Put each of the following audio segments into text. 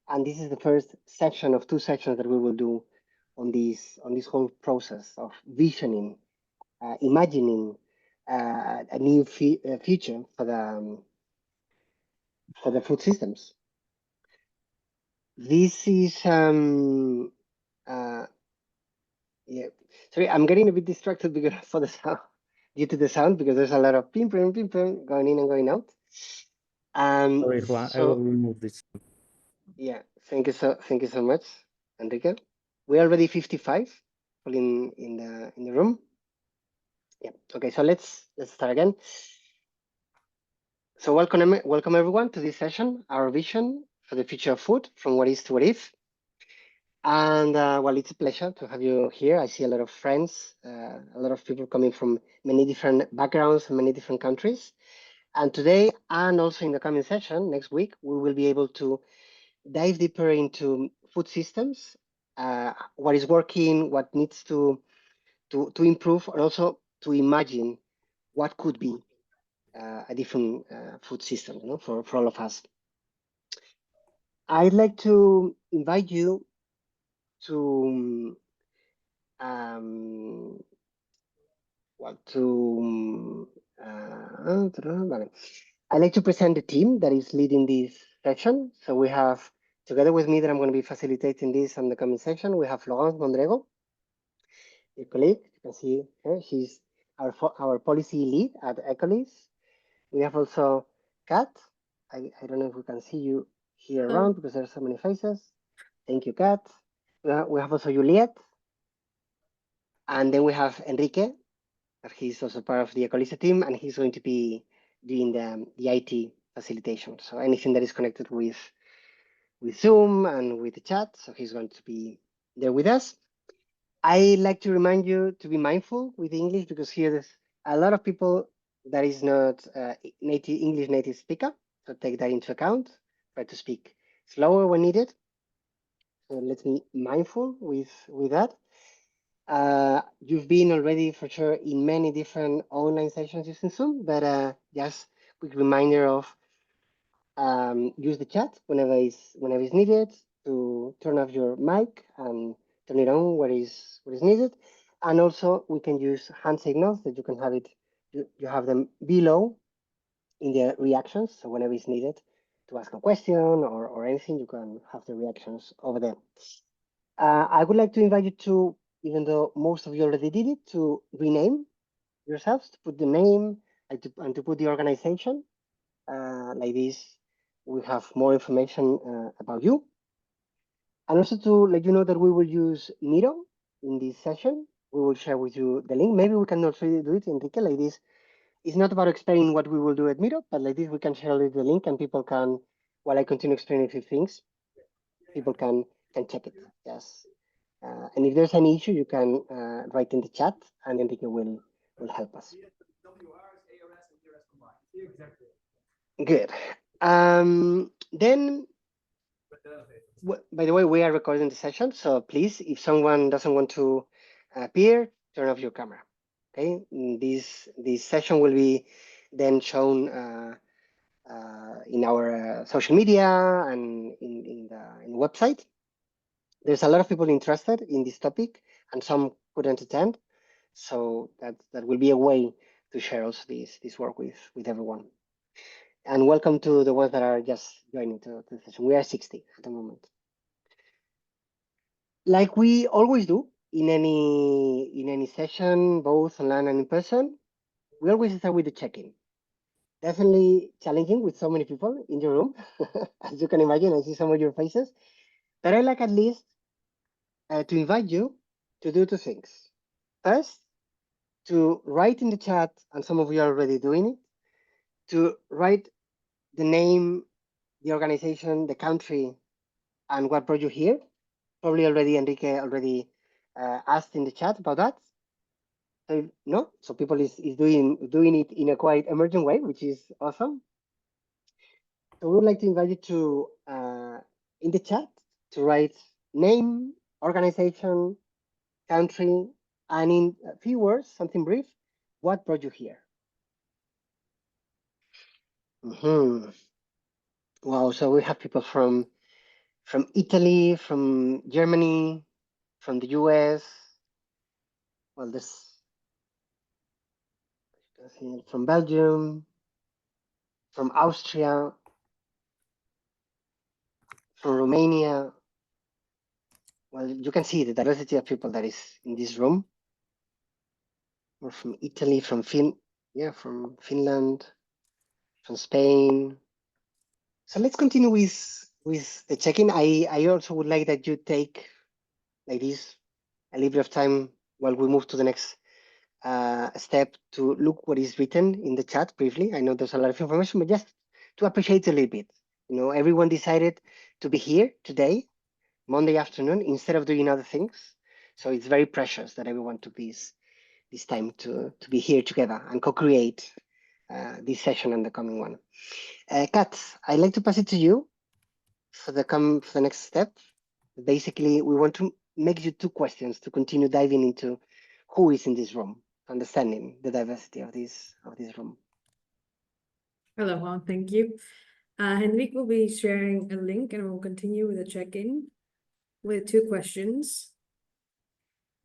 And this is the first section of 2 sections that we will do on this whole process of visioning, imagining a new future for the food systems. This is yeah. Sorry, I'm getting a bit distracted because for the sound, due to the sound, because there's a lot of ping ping going in and going out. Sorry, Juan, I will remove this. Yeah, thank you so much, Enrique. We're already 55 people in the room. Yeah. Okay, so let's start again. So welcome everyone to this session, our vision for the future of food, from what is to what if. And well, it's a pleasure to have you here. I see a lot of friends, a lot of people coming from many different backgrounds and many different countries. And today, and also in the coming session next week, we will be able to dive deeper into food systems, what is working, what needs to improve, and also to imagine what could be a different food system, for all of us. I'd like to invite you to I'd like to present the team that is leading this session. So we have, together with me, that I'm going to be facilitating this on the coming session, we have Florence Mondrego, your colleague. You can see her. She's our policy lead at ECOLISE. We have also Kat. I don't know if we can see you here around because there are so many faces. Thank you, Kat. We have also Juliet. And then we have Enrique. He's also part of the ECOLISE team, and he's going to be doing the IT facilitation. So anything that is connected with Zoom and with the chat, so he's going to be there with us. I like to remind you to be mindful with English because here there's a lot of people that is not English native speaker. So take that into account. Try to speak slower when needed. So let's be mindful with that. You've been already for sure in many different online sessions using Zoom, but just quick reminder of use the chat whenever it's needed, to turn off your mic and turn it on where is needed. And also we can use hand signals that you can have you have them below in the reactions. So whenever it's needed to ask a question or anything, you can have the reactions over there. I would like to invite you to, even though most of you already did it, to rename yourselves, to put the name and to put the organization. Like this, we have more information about you. And also to let you know that we will use Miro in this session. We will share with you the link. Maybe we can also do it, Enrique, like this. It's not about explaining what we will do at Miro, but like this, we can share the link and people can, while I continue explaining a few things, people can check it. Yes. And if there's any issue, you can write in the chat and Enrique will help us. Good. Then, by the way, we are recording the session, so please, if someone doesn't want to appear, turn off your camera. Okay, this session will be then shown in our social media and in the website. There's a lot of people interested in this topic, and some couldn't attend, so that will be a way to share also this work with everyone. And welcome to the ones that are just joining to the session. We are 60 at the moment. Like we always do in any session, both online and in person, we always start with the check-in. Definitely challenging with so many people in the room. As you can imagine, I see some of your faces. But I like at least to invite you to do 2 things. First, to write in the chat, and some of you are already doing it, to write the name, the organization, the country, and what brought you here. Probably already Enrique already asked in the chat about that. So no, so people is doing it in a quite emergent way, which is awesome. So we would like to invite you to in the chat to write name, organization, country, and in a few words, something brief, what brought you here? Wow, so we have people from from Italy, from Germany, from the US. Well, from Belgium, from Austria, from Romania. Well, you can see the diversity of people that is in this room. Or from Italy, from from Finland, from Spain. So let's continue with the check-in. I also would like that you take like this a little bit of time while we move to the next step to look what is written in the chat briefly. I know there's a lot of information, but just to appreciate a little bit. You know, everyone decided to be here today, Monday afternoon, instead of doing other things. So it's very precious that everyone took this time to be here together and co-create this session and the coming one. Kat, I'd like to pass it to you for the next step. Basically, we want to make you two questions to continue diving into who is in this room, understanding the diversity of this room. Hello, Juan. Thank you. Henrik will be sharing a link and we'll continue with a check-in with two questions.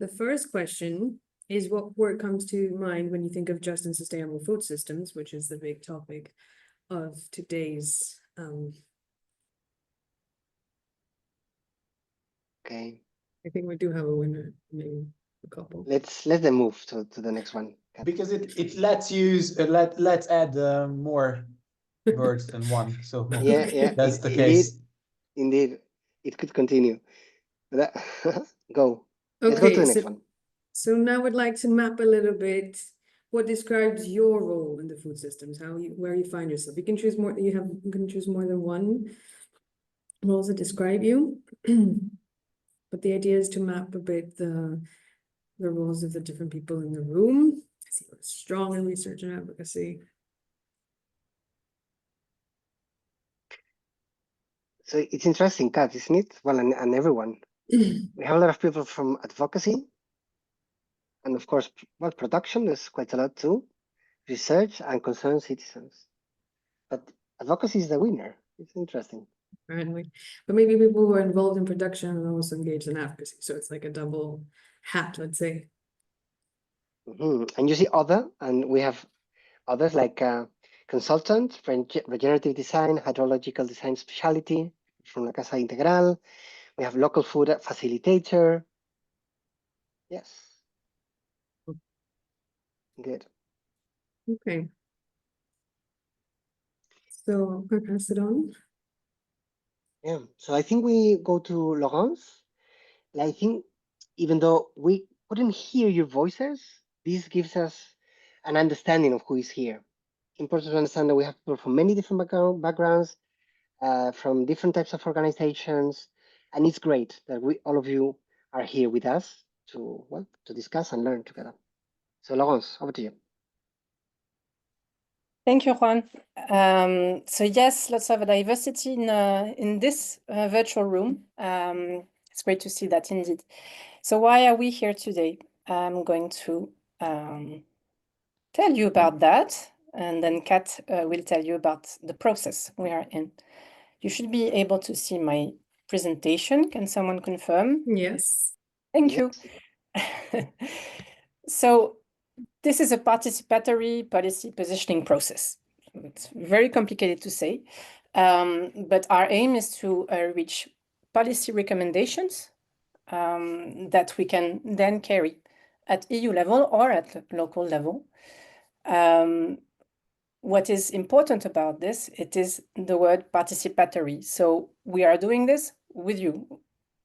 The first question is what word comes to mind when you think of just and sustainable food systems, which is the big topic of today's Okay. I think we do have a winner, maybe a couple. Let's let them move to the next one. Kat. Because it lets use let's add more words than one. So Yeah, that's the case. Indeed, it could continue. But go. Okay, Let's go to the next one. So now I'd like to map a little bit what describes your role in the food systems, where you find yourself. You can choose more. You can choose more than one roles that describe you. But the idea is to map a bit the roles of the different people in the room. I see what's strong in research and advocacy. So it's interesting, Kat, isn't it? Well, and everyone. We have a lot of people from advocacy. And of course, well, production is quite a lot too. Research and concerned citizens. But advocacy is the winner. It's interesting. Apparently, but maybe people who are involved in production are also engaged in advocacy. So it's like a double hat, let's say. And you see other, and we have others like consultant, regenerative design, hydrological design specialty from La Casa Integral. We have local food facilitator. Yes. Good. Okay. So I'm going to pass it on. Yeah. So I think we go to Laurence. I think even though we couldn't hear your voices, this gives us an understanding of who is here. Important to understand that we have people from many different backgrounds, from different types of organizations, and it's great that all of you are here with us to discuss and learn together. So Laurence, over to you. Thank you, Juan. So yes, lots of diversity in this virtual room. It's great to see that indeed. So why are we here today? I'm going to tell you about that, and then Kat will tell you about the process we are in. You should be able to see my presentation. Can someone confirm? Yes. Thank you. So this is a participatory policy positioning process. It's very complicated to say, but our aim is to reach policy recommendations that we can then carry at EU level or at local level. What is important about this, it is the word participatory. So we are doing this with you.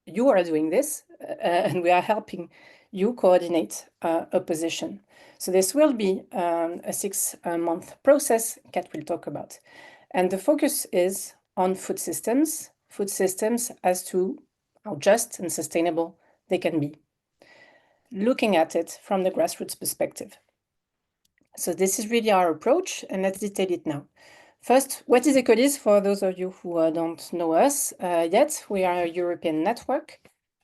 You are doing this, and we are helping you coordinate a position. So this will be a 6-month process Kat will talk about. And the focus is on food systems as to how just and sustainable they can be, looking at it from the grassroots perspective. So this is really our approach, and let's detail it now. First, what is ECOLISE for those of you who don't know us yet? We are a European network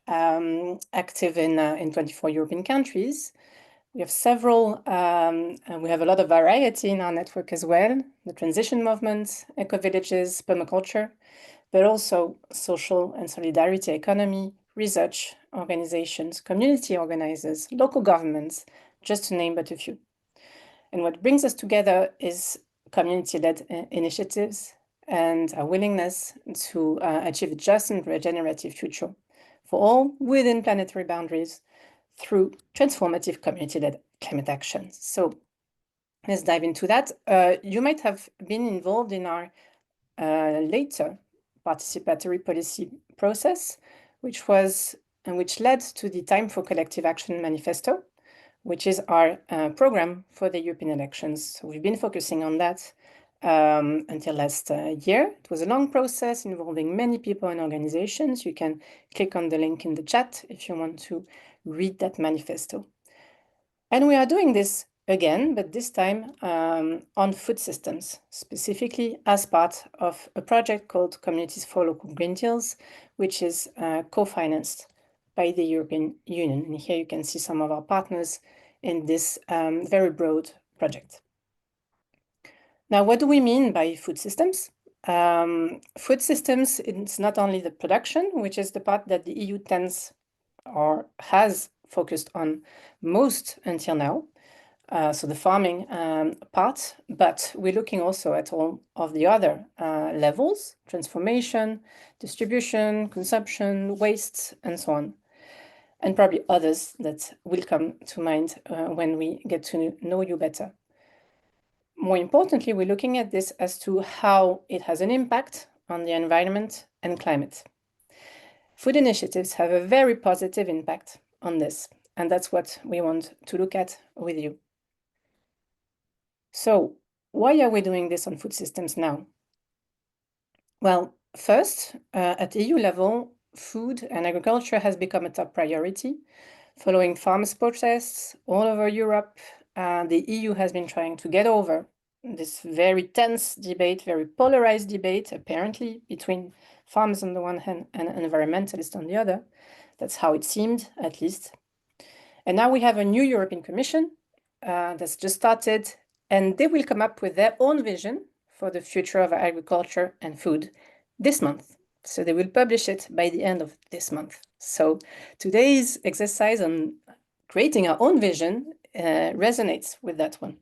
active in 24 European countries. We have several, and we have a lot of variety in our network as well. The transition movement, eco-villages, permaculture. but also social and solidarity economy, research organizations, community organizers, local governments, just to name but a few. And what brings us together is community-led initiatives and a willingness to achieve a just and regenerative future for all within planetary boundaries through transformative community-led climate action. So let's dive into that. You might have been involved in our later participatory policy process, which led to the Time for Collective Action Manifesto, which is our program for the European elections. So we've been focusing on that until last year. It was a long process involving many people and organizations. You can click on the link in the chat if you want to read that manifesto. And we are doing this again, but this time on food systems, specifically as part of a project called Communities for Local Green Deals, which is co-financed by the European Union. And here you can see some of our partners in this very broad project. Now, what do we mean by food systems? Food systems, it's not only the production, which is the part that the EU tends or has focused on most until now, so the farming part, but we're looking also at all of the other levels, transformation, distribution, consumption, waste, and so on, and probably others that will come to mind when we get to know you better. More importantly, we're looking at this as to how it has an impact on the environment and climate. Food initiatives have a very positive impact on this, and that's what we want to look at with you. So, why are we doing this on food systems now? Well, first, at EU level, food and agriculture has become a top priority. Following farmers' protests all over Europe, the EU has been trying to get over this very tense debate, very polarized debate, apparently, between farmers on the one hand and environmentalists on the other. That's how it seemed, at least. And now we have a new European Commission that's just started, and they will come up with their own vision for the future of agriculture and food this month. So they will publish it by the end of this month. So today's exercise on creating our own vision resonates with that one.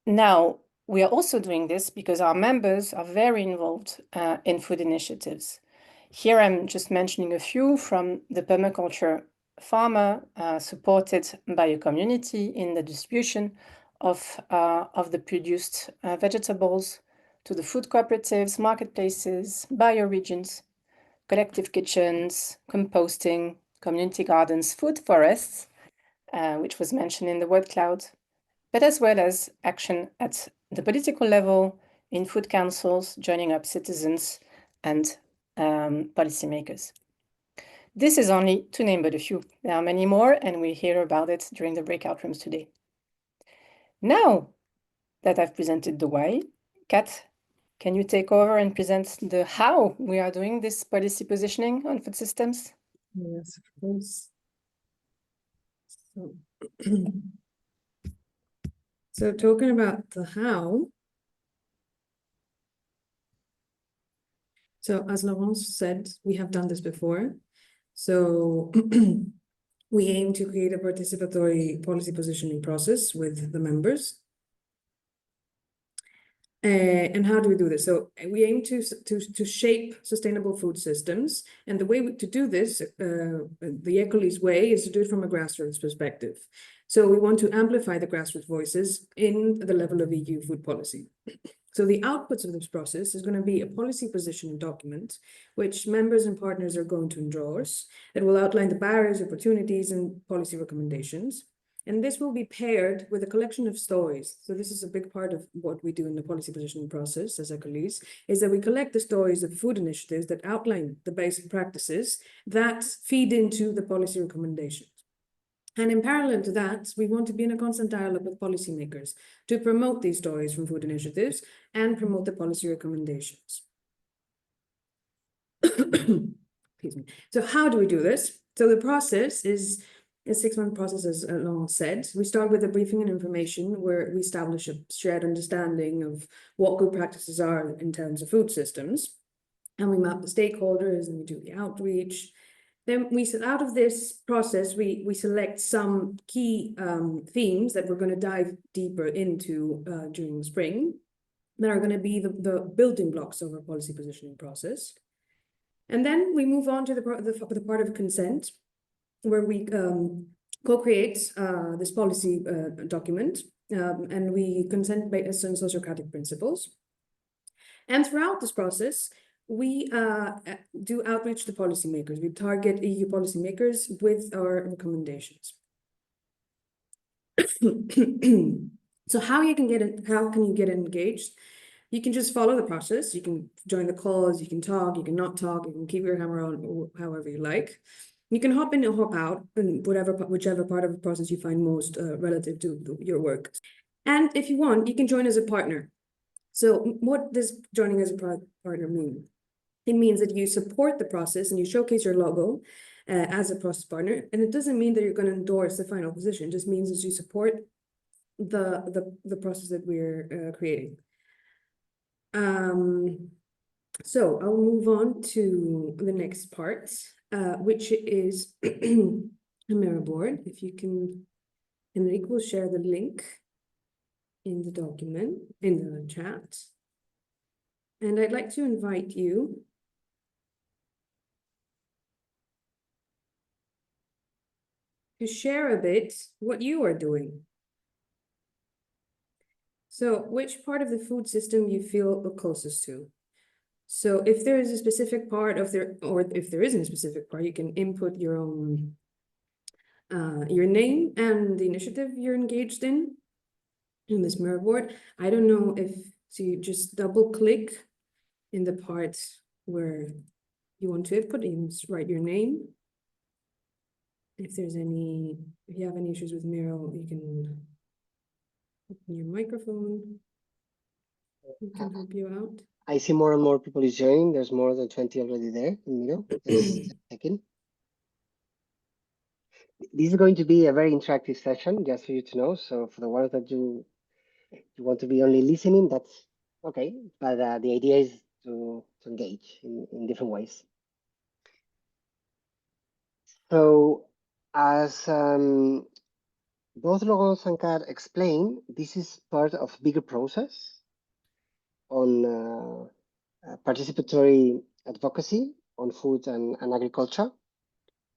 Now, we are also doing this because our members are very involved in food initiatives. Here I'm just mentioning a few from the permaculture farmer supported by a community in the distribution of the produced vegetables, to the food cooperatives, marketplaces, bioregions, collective kitchens, composting, community gardens, food forests, which was mentioned in the word cloud, but as well as action at the political level, in food councils, joining up citizens and policymakers. This is only to name but a few. There are many more, and we hear about it during the breakout rooms today. Now that I've presented the why, Kat, can you take over and present the how we are doing this policy positioning on food systems? Yes, of course. So talking about the how, so as Laurence said, we have done this before. So we aim to create a participatory policy positioning process with the members. And how do we do this? So we aim to shape sustainable food systems. And the way to do this, the ECOLISE way, is to do it from a grassroots perspective. So we want to amplify the grassroots voices in the level of EU food policy. So the outputs of this process is going to be a policy positioning document, which members and partners are going to endorse. It will outline the barriers, opportunities, and policy recommendations. And this will be paired with a collection of stories. So this is a big part of what we do in the policy positioning process as ECOLISE, is that we collect the stories of food initiatives that outline the basic practices that feed into the policy recommendations. And in parallel to that, we want to be in a constant dialogue with policymakers to promote these stories from food initiatives and promote the policy recommendations. Excuse me. So how do we do this? So the process is a 6-month process, as Laurent said. We start with a briefing and information where we establish a shared understanding of what good practices are in terms of food systems. And we map the stakeholders and we do the outreach. Then out of this process, we select some key themes that we're going to dive deeper into during the spring, that are going to be the building blocks of our policy positioning process. And then we move on to the part of consent, where we co-create this policy document, and we consent based on socio-economic principles. And throughout this process, we do outreach to policymakers. We target EU policymakers with our recommendations. So how can you get engaged? You can just follow the process. You can join the calls, you can talk, you can not talk, you can keep your camera on, however you like. You can hop in and hop out, and whichever part of the process you find most relative to your work. And if you want, you can join as a partner. So what does joining as a partner mean? It means that you support the process and you showcase your logo as a process partner. And it doesn't mean that you're going to endorse the final position. It just means that you support the process that we're creating. So I'll move on to the next part, which is a mirror board. If you can, Enrique will share the link in the document, in the chat. And I'd like to invite you to share a bit what you are doing. So which part of the food system you feel the closest to? So if there is a specific part of there, or if there isn't a specific part, you can input your own, your name and the initiative you're engaged in this mirror board. I don't know if, so you just double click in the part where you want to input, you just write your name. If you have any issues with Miro, you can open your microphone. We can help you out. I see more and more people is joining. There's more than 20 already there in Miro. Just a second. This is going to be a very interactive session, just for you to know. So for the ones that you want to be only listening, that's okay. But the idea is to engage in different ways. So as both Laurent and Kat explained, this is part of a bigger process on participatory advocacy on food and agriculture.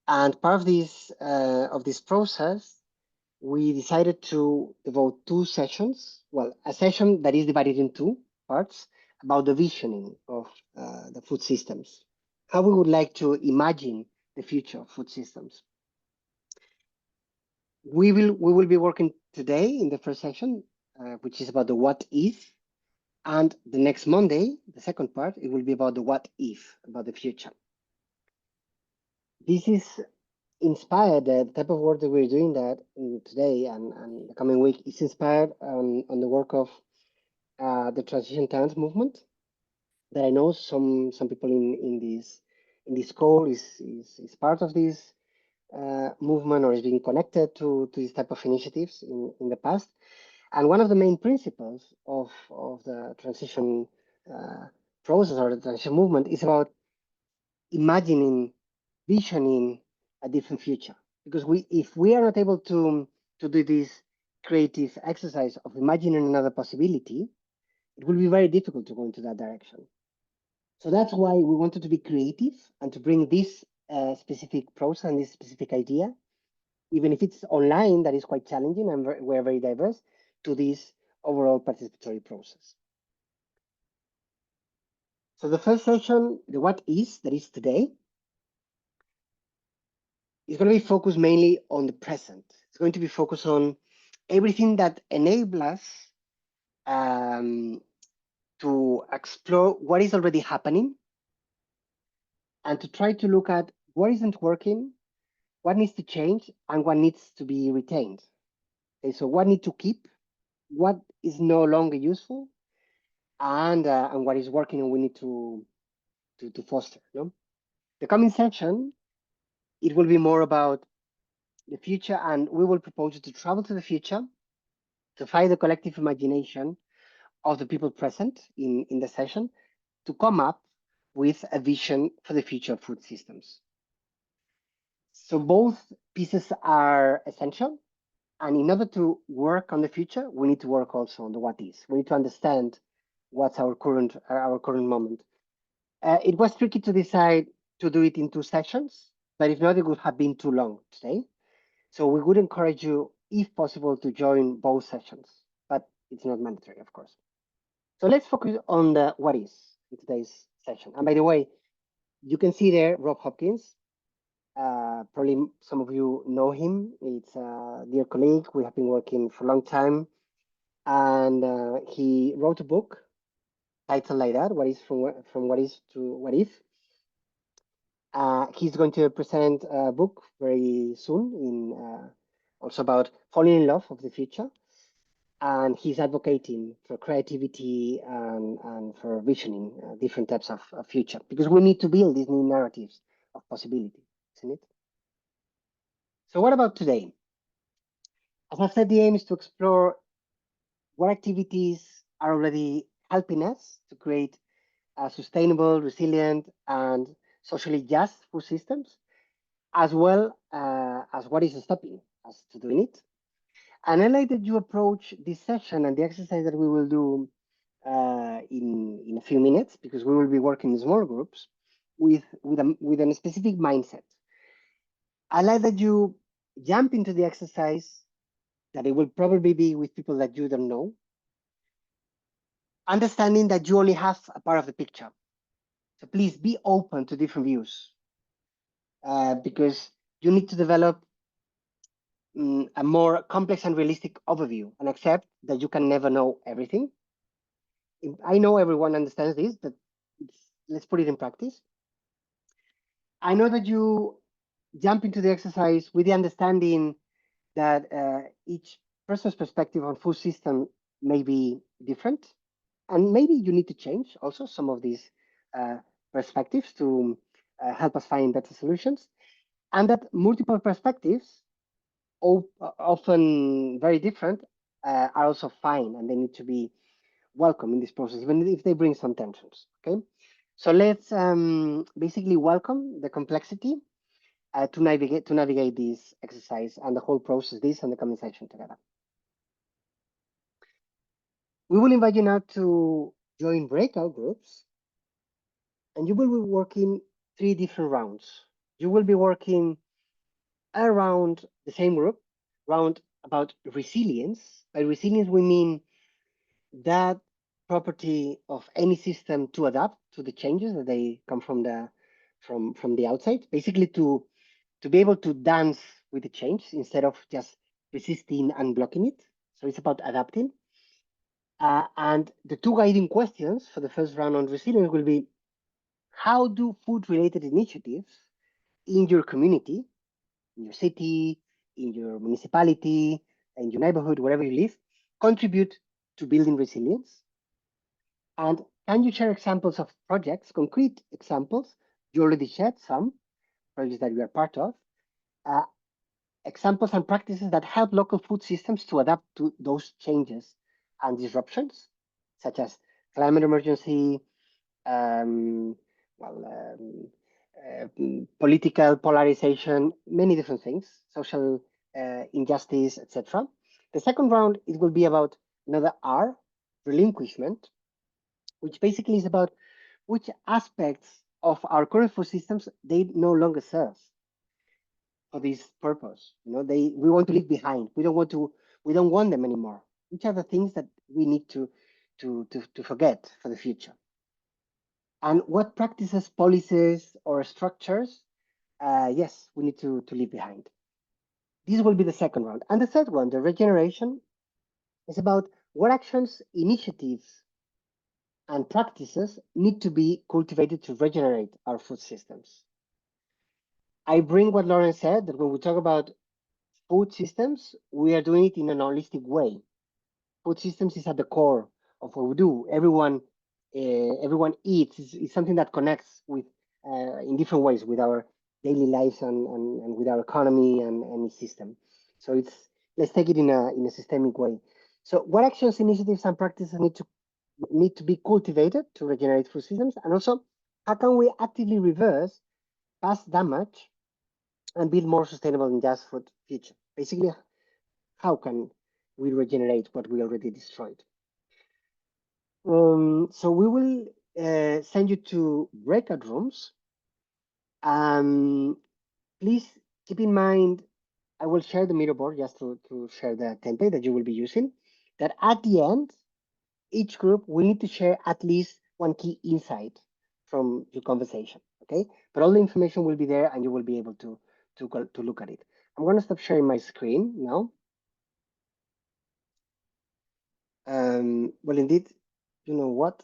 And part of this process, we decided to devote 2 sessions. Well, a session that is divided in 2 parts about the visioning of the food systems, how we would like to imagine the future of food systems. We will be working today in the first session, which is about the what if, and the next Monday, the second part, it will be about the what if, about the future. This is inspired, the type of work that we're doing that today and the coming week is inspired on the work of the transition towns movement, that I know some people in this call is part of this movement or is being connected to this type of initiatives in the past. And one of the main principles of the transition process or the transition movement is about imagining, visioning a different future. Because if we are not able to do this creative exercise of imagining another possibility, it will be very difficult to go into that direction. So that's why we wanted to be creative and to bring this specific process and this specific idea, even if it's online, that is quite challenging and we're very diverse, to this overall participatory process. So the first session, the what is, that is today, is going to be focused mainly on the present. It's going to be focused on everything that enables us to explore what is already happening and to try to look at what isn't working, what needs to change, and what needs to be retained. Okay, so what need to keep, what is no longer useful, and what is working and we need to foster. No? The coming section, it will be more about the future, and we will propose you to travel to the future to find the collective imagination of the people present in the session to come up with a vision for the future of food systems. So both pieces are essential. And in order to work on the future, we need to work also on the what is. We need to understand what's our current moment. It was tricky to decide to do it in 2 sessions, but if not, it would have been too long today. So we would encourage you, if possible, to join both sessions, but it's not mandatory, of course. So let's focus on the what is in today's session. And by the way, you can see there Rob Hopkins. Probably some of you know him. It's a dear colleague. We have been working for a long time. And he wrote a book titled like that, What is from what is to what if. He's going to present a book very soon in also about falling in love of the future. And he's advocating for creativity and for visioning different types of future, because we need to build these new narratives of possibility, isn't it? So what about today? As I said, the aim is to explore what activities are already helping us to create sustainable, resilient, and socially just food systems, as well as what is stopping us to doing it. And I like that you approach this session and the exercise that we will do in a few minutes, because we will be working in small groups with a specific mindset. I like that you jump into the exercise, that it will probably be with people that you don't know, understanding that you only have a part of the picture. So please be open to different views, because you need to develop a more complex and realistic overview, and accept that you can never know everything. I know everyone understands this, but let's put it in practice. I know that you jump into the exercise with the understanding that each person's perspective on food system may be different, and maybe you need to change also some of these perspectives to help us find better solutions, and that multiple perspectives, often very different, are also fine, and they need to be welcome in this process, even if they bring some tensions. Okay, so let's basically welcome the complexity to navigate this exercise and the whole process, this and the coming session together. We will invite you now to join breakout groups, and you will be working 3 different rounds. You will be working around the same group, round about resilience. By resilience, we mean that property of any system to adapt to the changes that they come from the outside, basically to be able to dance with the change instead of just resisting and blocking it. So it's about adapting. And the 2 guiding questions for the first round on resilience will be, how do food-related initiatives in your community, in your city, in your municipality, in your neighborhood, wherever you live, contribute to building resilience? And can you share examples of projects, concrete examples? You already shared some projects that you are part of. Examples and practices that help local food systems to adapt to those changes and disruptions, such as climate emergency, political polarization, many different things, social injustice, etc. The second round, it will be about another R, relinquishment, which basically is about which aspects of our current food systems they no longer serve for this purpose. You know, we want to leave behind. We don't want them anymore. Which are the things that we need to forget for the future? And what practices, policies, or structures, yes, we need to leave behind. This will be the second round. And the third one, the regeneration, is about what actions, initiatives, and practices need to be cultivated to regenerate our food systems. I bring what Lauren said, that when we talk about food systems, we are doing it in an holistic way. Food systems is at the core of what we do. Everyone eats. It's something that connects with in different ways with our daily lives and with our economy and any system. So let's take it in a systemic way. So what actions, initiatives, and practices need to be cultivated to regenerate food systems? And also, how can we actively reverse past damage and build more sustainable and just food future? Basically, how can we regenerate what we already destroyed? So we will send you to breakout rooms. Please keep in mind, I will share the Miro board just to share the template that you will be using, that at the end, each group will need to share at least one key insight from your conversation, okay? But all the information will be there and you will be able to look at it. I'm gonna stop sharing my screen now. Well, indeed, you know what?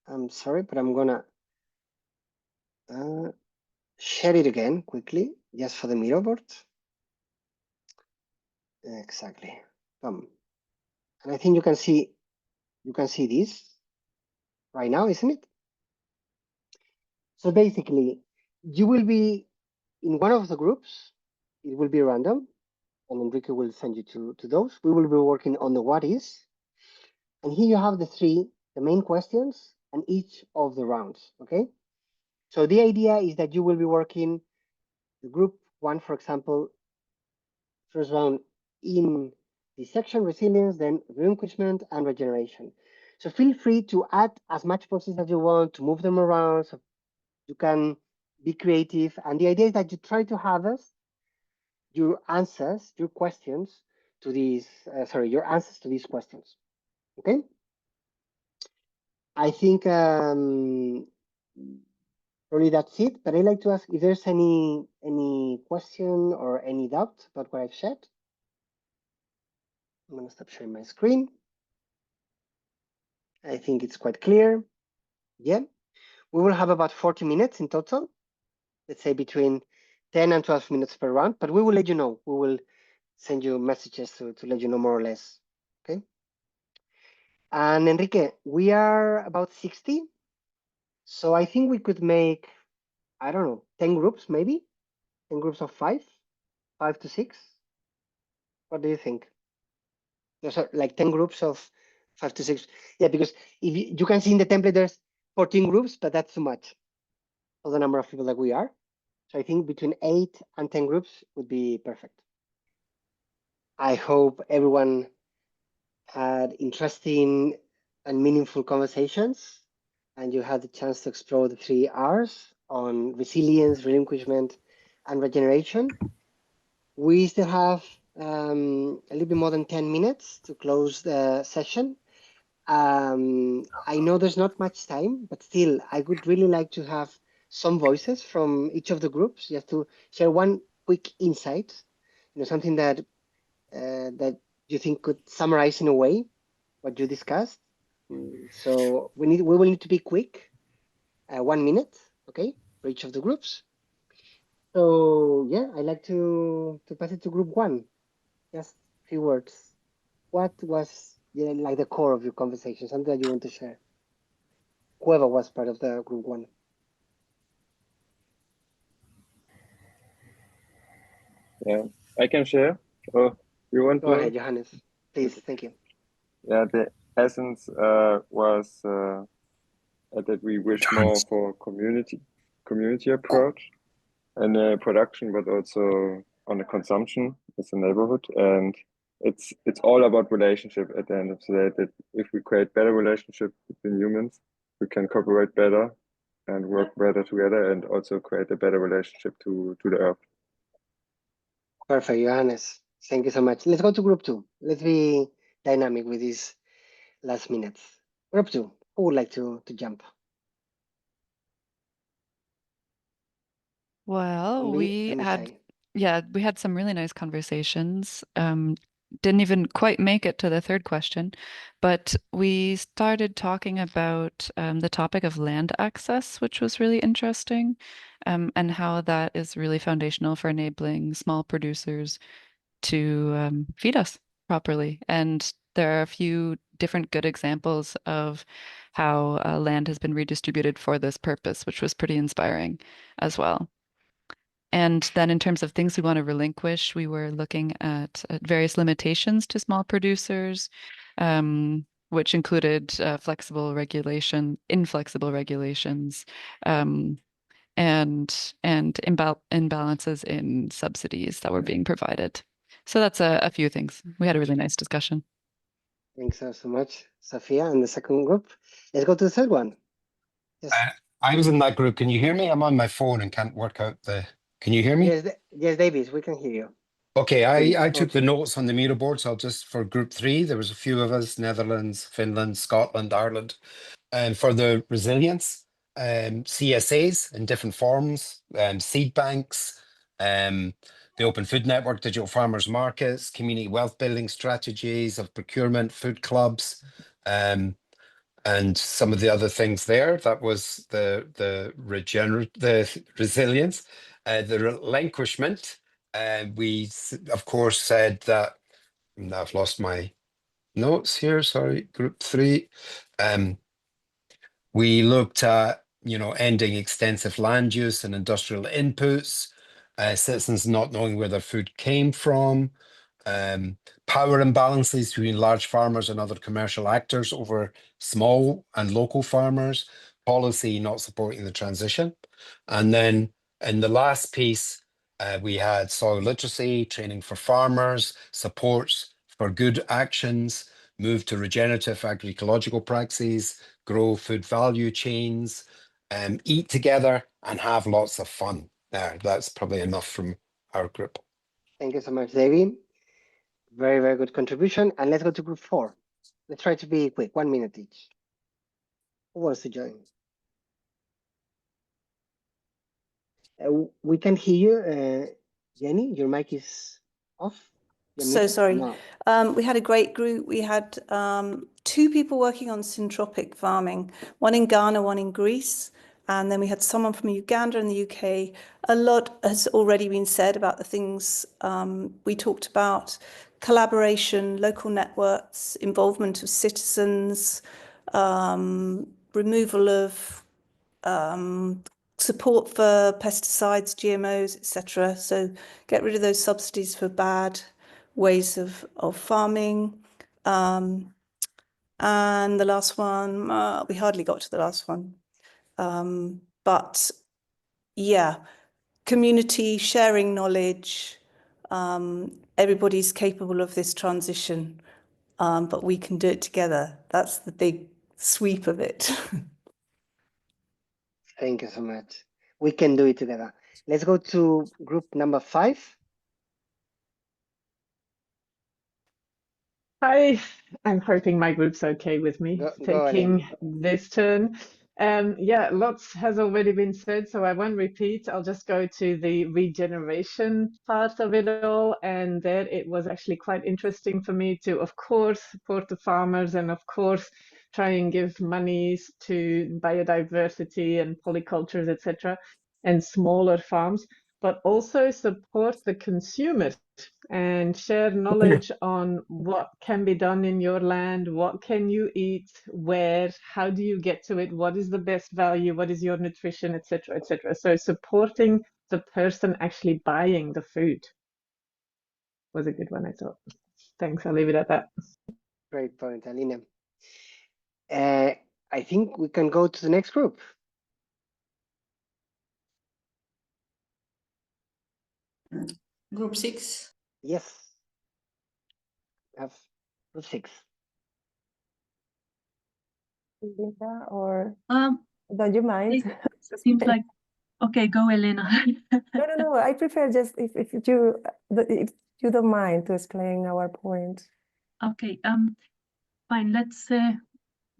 I'm sorry, but I'm gonna share it again quickly, just for the Miro board. Exactly. And I think you can see this right now, isn't it? So basically, you will be in one of the groups. It will be random, and Enrique will send you to those. We will be working on the what is, and here you have the main questions and each of the rounds. Okay. So the idea is that you will be working the group one, for example, first round in the section resilience, then relinquishment and regeneration. So feel free to add as much boxes as you want, to move them around, so you can be creative. And the idea is that you try to harvest your answers, your questions to these, your answers to these questions. Okay. I think probably that's it. But I'd like to ask if there's any question or any doubt about what I've shared. I'm going to stop sharing my screen. I think it's quite clear. Yeah, we will have about 40 minutes in total. Let's say between 10 and 12 minutes per round, but we will let you know. We will send you messages to let you know more or less. Okay. And Enrique, we are about 60. So I think we could make, I don't know, 10 groups, maybe 10 groups of 5 to 6. What do you think? There's like 10 groups of 5 to 6. Yeah, because if you can see in the template, there's 14 groups, but that's too much for the number of people that we are. So I think between 8 and 10 groups would be perfect. I hope everyone had interesting and meaningful conversations, and you had the chance to explore the 3 R's on resilience, relinquishment, and regeneration. We still have a little bit more than 10 minutes to close the session. I know there's not much time, but still, I would really like to have some voices from each of the groups, just to share one quick insight, something that that you think could summarize in a way what you discussed. So we will need to be quick, 1 minute, okay, for each of the groups. So yeah, I'd like to pass it to group 1. Just a few words. What was like the core of your conversation, something that you want to share? Whoever was part of the group 1. Yeah, I can share. Oh, you want Go to? ahead, Johannes. Please, Okay. thank you. Yeah, the essence was that we wish more for community approach and production, but also on the consumption as a neighborhood. And it's all about relationship at the end of the day. That if we create better relationship between humans, we can cooperate better and work better together, and also create a better relationship to the earth. Perfect, Johannes. Thank you so much. Let's go to group 2. Let's be dynamic with these last minutes. Group 2, who would like to jump? Well, we had say. we had some really nice conversations. Didn't even quite make it to the third question, but we started talking about the topic of land access, which was really interesting, and how that is really foundational for enabling small producers to feed us properly. And there are a few different good examples of how land has been redistributed for this purpose, which was pretty inspiring as well. And then in terms of things we want to relinquish, we were looking at various limitations to small producers, which included inflexible regulations, and imbalances in subsidies that were being provided. So that's a few things. We had a really nice discussion. Thanks so much, Sophia. And the second group, let's go to the third one. Yes, I was in that group. Can you hear me? I'm on my phone and can't work out the. Can you hear me? yes, Davis, we can hear you. Okay, I took the Okay. notes on the Miro board, so I'll just for group 3, there was a few of us, Netherlands, Finland, Scotland, Ireland. And for the resilience, CSAs in different forms, seed banks, the Open Food Network, digital farmers markets, community wealth building strategies of procurement, food clubs, and some of the other things there. That was the resilience, the relinquishment. We of course said that. I've lost my notes here. Sorry, group 3. We looked at, ending extensive land use and industrial inputs, citizens not knowing where their food came from, power imbalances between large farmers and other commercial actors over small and local farmers, policy not supporting the transition. And then in the last piece, we had soil literacy, training for farmers, supports for good actions, move to regenerative agroecological practices, grow food value chains, eat together and have lots of fun. That's probably enough from our group. Thank you so much, David. Very, very good contribution. And let's go to group 4. Let's try to be quick, 1 minute each. Who wants to join? We can hear you, Jenny. Your mic is off. So sorry. No. We had a great group. We had 2 people working on syntropic farming, one in Ghana, one in Greece. And then we had someone from Uganda and the UK. A lot has already been said about the things we talked about: collaboration, local networks, involvement of citizens, removal of support for pesticides, GMOs, etc. So get rid of those subsidies for bad ways of farming. And the last one, we hardly got to the last one. But yeah, community, sharing knowledge, everybody's capable of this transition, but we can do it together. That's the big sweep of it. Thank you so much. We can do it together. Let's go to group number 5. Hi, I'm hoping my group's okay with me taking this turn. Yeah, lots has already been said, so I won't repeat. I'll just go to the regeneration part of it all. And there it was actually quite interesting for me to, of course, support the farmers and, of course, try and give monies to biodiversity and polycultures, etc., and smaller farms, but also support the consumers and share knowledge on what can be done in your land, what can you eat, where, how do you get to it, what is the best value, what is your nutrition, etc., etc. So supporting the person actually buying the food was a good one, I thought. Thanks, I'll leave it at that. Great point, Alina. I think we can go to the next group. Group 6. Yes. Have group 6. Linda, or don't you mind? It seems like okay. Go, Elena. No. I prefer just if you don't mind to explain our point. Okay. Fine. Let's.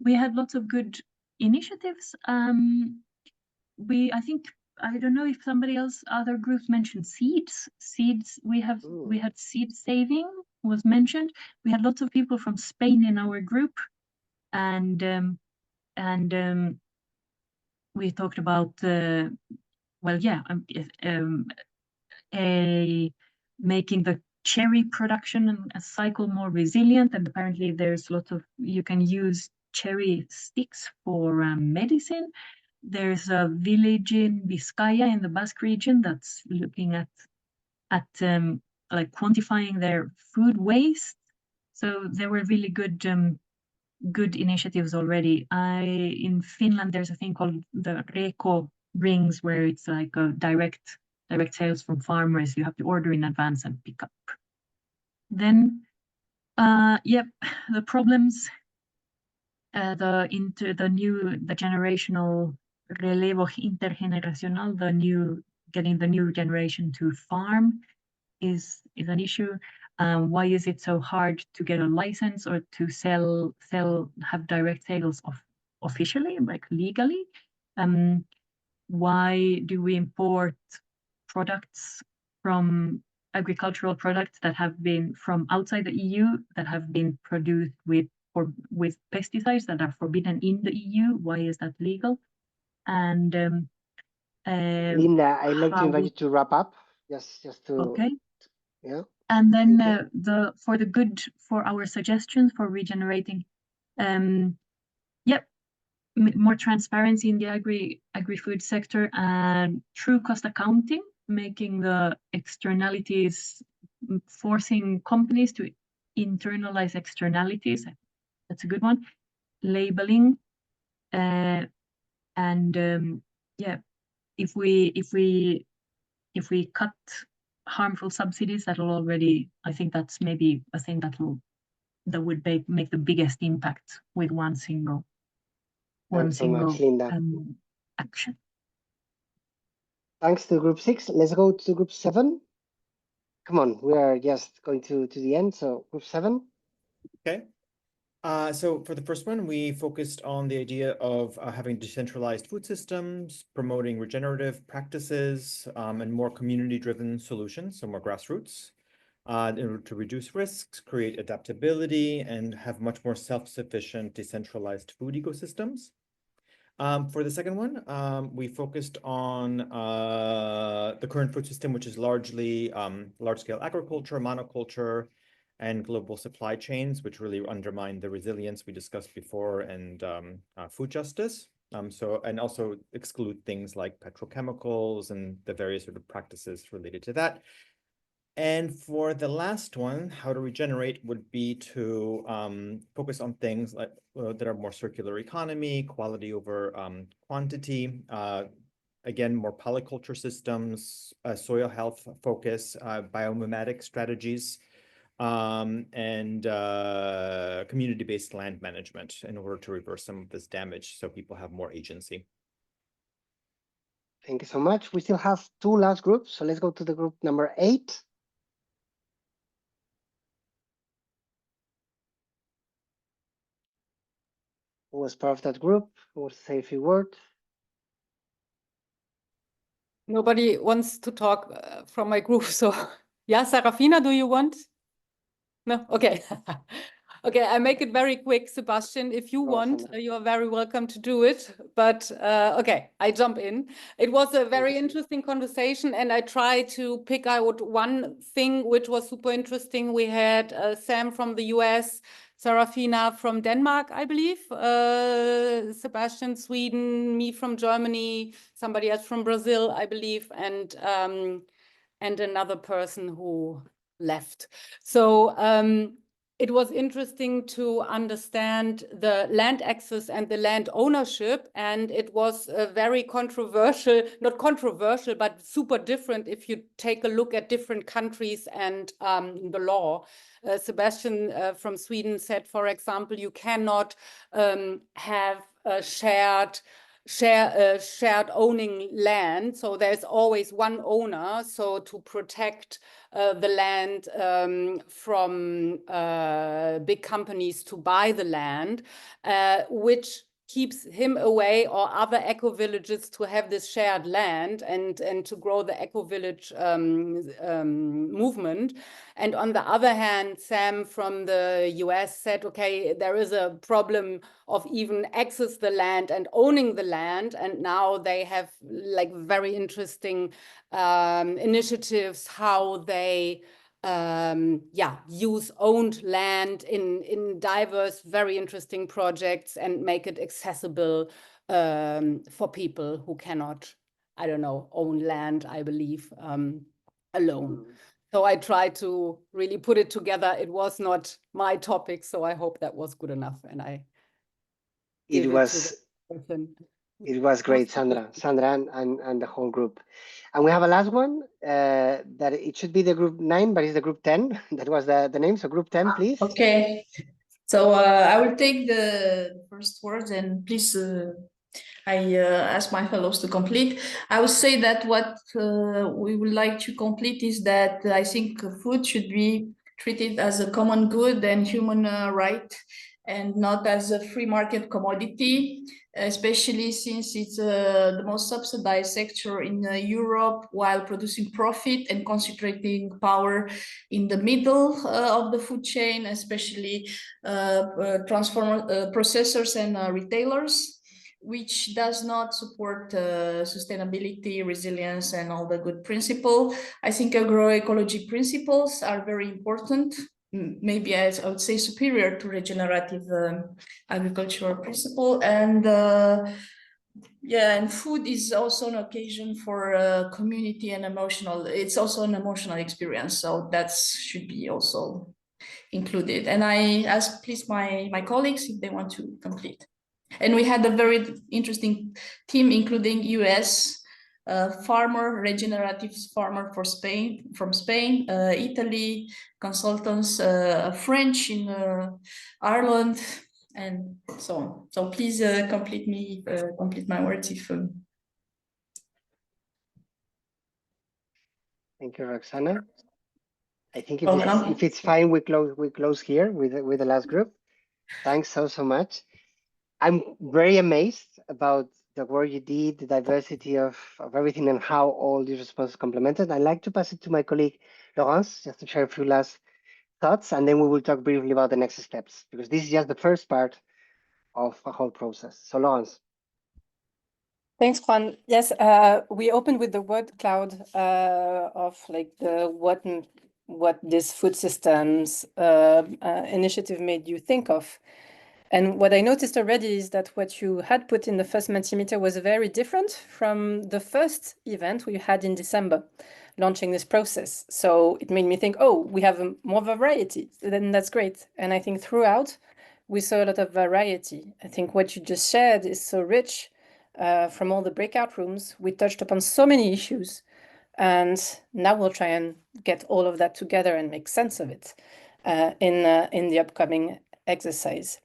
We had lots of good initiatives. I think I don't know if somebody else, other groups mentioned seeds. Seeds. We had seed saving was mentioned. We had lots of people from Spain in our group, and we talked about making the cherry production and a cycle more resilient. And apparently there's lots of, you can use cherry sticks for medicine. there's a village in Vizcaya in the Basque region that's looking at like quantifying their food waste. So there were really good good initiatives already. In Finland there's a thing called the Reko rings, where it's like a direct sales from farmers. You have to order in advance and pick up. Then the problems, the generational relevo intergeneracional, getting the new generation to farm is an issue. Why is it so hard to get a license or to have direct sales officially, like legally? Why do we import products from agricultural products that have been from outside the EU, that have been produced with pesticides that are forbidden in the EU? Why is that legal? And Linda, I'd like to invite you to wrap up. Just to okay. Yeah. And then for our suggestions for regenerating, more transparency in the agri-food sector, and true cost accounting, making the externalities, forcing companies to internalize externalities. That's a good one. Labeling, and if we cut harmful subsidies, that'll already, I think that's maybe a thing that would make the biggest impact with one single action. Thanks to group 6. Let's go to group 7. Come on, we are just going to the end. So group 7. Okay. So for the first one, we focused on the idea of having decentralized food systems, promoting regenerative practices, and more community-driven solutions, so more grassroots, in order to reduce risks, create adaptability, and have much more self-sufficient decentralized food ecosystems. For the second one, we focused on the current food system, which is largely large-scale agriculture, monoculture, and global supply chains, which really undermine the resilience we discussed before, and food justice. And also exclude things like petrochemicals and the various sort of practices related to that. And for the last one, how to regenerate, would be to focus on things like that are more circular economy, quality over quantity, again, more polyculture systems, soil health focus, biomimetic strategies, and community-based land management in order to reverse some of this damage so people have more agency. Thank you so much. We still have 2 last groups, so let's go to the group number 8. Who was part of that group? Who wants to say a few words? Nobody wants to talk from my group, so yeah, Sarafina, do you want? No? Okay. Okay, I make it very quick, Sebastian. If you want, you are very welcome to do it. But okay, I jump in. It was a very interesting conversation, and I try to pick out one thing which was super interesting. We had Sam from the US, Sarafina from Denmark, I believe, Sebastian, Sweden, me from Germany, somebody else from Brazil, I believe, and another person who left. So it was interesting to understand the land access and the land ownership, and it was very controversial, not controversial, but super different if you take a look at different countries and the law. Sebastian from Sweden said, for example, you cannot have a shared owning land, so there's always one owner, so to protect the land from big companies to buy the land, which keeps him away, or other eco-villages to have this shared land and to grow the eco-village movement. And on the other hand, Sam from the US said, okay, there is a problem of even access the land and owning the land. And now they have like very interesting initiatives how they use owned land in diverse, very interesting projects and make it accessible for people who cannot, I don't know, own land, I believe, alone. So I tried to really put it together. It was not my topic, so I hope that was good enough. And I It give was it to the person. it was great, Sandra and the whole group. And we have a last one that it should be the group 9, but it's the group 10. That was the name. So group 10, please. Okay. So I will take the first words, and please I ask my fellows to complete. I would say that what we would like to complete is that I think food should be treated as a common good and human right, and not as a free market commodity, especially since it's the most subsidized sector in Europe, while producing profit and concentrating power in the middle of the food chain, especially processors and retailers, which does not support sustainability, resilience, and all the good principles. I think agroecology principles are very important, maybe I would say superior to regenerative agricultural principle. And yeah, and food is also an occasion for community and emotional, it's also an emotional experience. So that should be also included. And I ask please my colleagues if they want to complete. And we had a very interesting team, including US farmer, regenerative farmer from Spain, Italy, consultants, French in Ireland, and so on. So please complete my words if. Thank you, Roxana. I think if it's fine, we close here with the last group. Thanks so much. I'm very amazed about the work you did, the diversity of everything, and how all these responses complemented. I'd like to pass it to my colleague Laurence just to share a few last thoughts, and then we will talk briefly about the next steps, because this is just the first part of a whole process. So Laurence. Thanks, Juan. Yes, we opened with the word cloud of like what this food systems initiative made you think of. And what I noticed already is that what you had put in the first Mentimeter was very different from the first event we had in December, launching this process. So it made me think, oh, we have more variety, then that's great. And I think throughout, we saw a lot of variety. I think what you just shared is so rich from all the breakout rooms. We touched upon so many issues. And now we'll try and get all of that together and make sense of it in the upcoming exercise.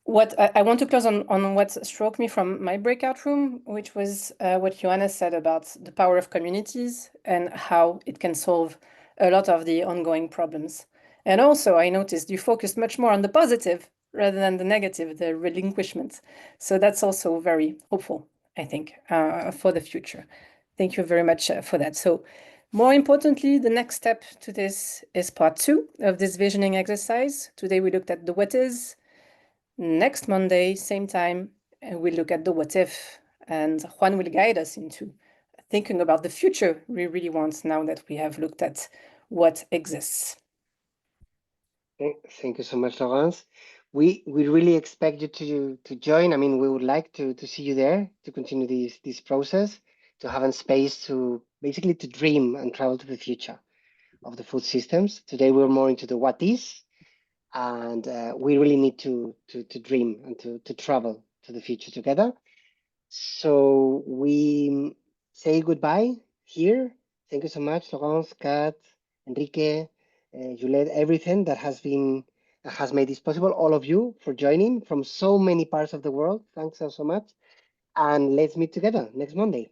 What I want to close on what struck me from my breakout room, which was what Johanna said about the power of communities and how it can solve a lot of the ongoing problems. And also, I noticed you focused much more on the positive rather than the negative, the relinquishment. So that's also very hopeful, I think, for the future. Thank you very much for that. So more importantly, the next step to this is part 2 of this visioning exercise. Today, we looked at the what is. Next Monday, same time, we look at the what if, and Juan will guide us into thinking about the future we really want now that we have looked at what exists. Thank you so much, Laurence. We really expect you to join. I mean, we would like to see you there to continue this process, to have a space to basically to dream and travel to the future of the food systems. Today we're more into the what is, and we really need to dream and to travel to the future together. So we say goodbye here. Thank you so much, Laurence, Kat, Enrique, Juliette, everything that has made this possible. All of you for joining from so many parts of the world. Thanks so much. And let's meet together next Monday.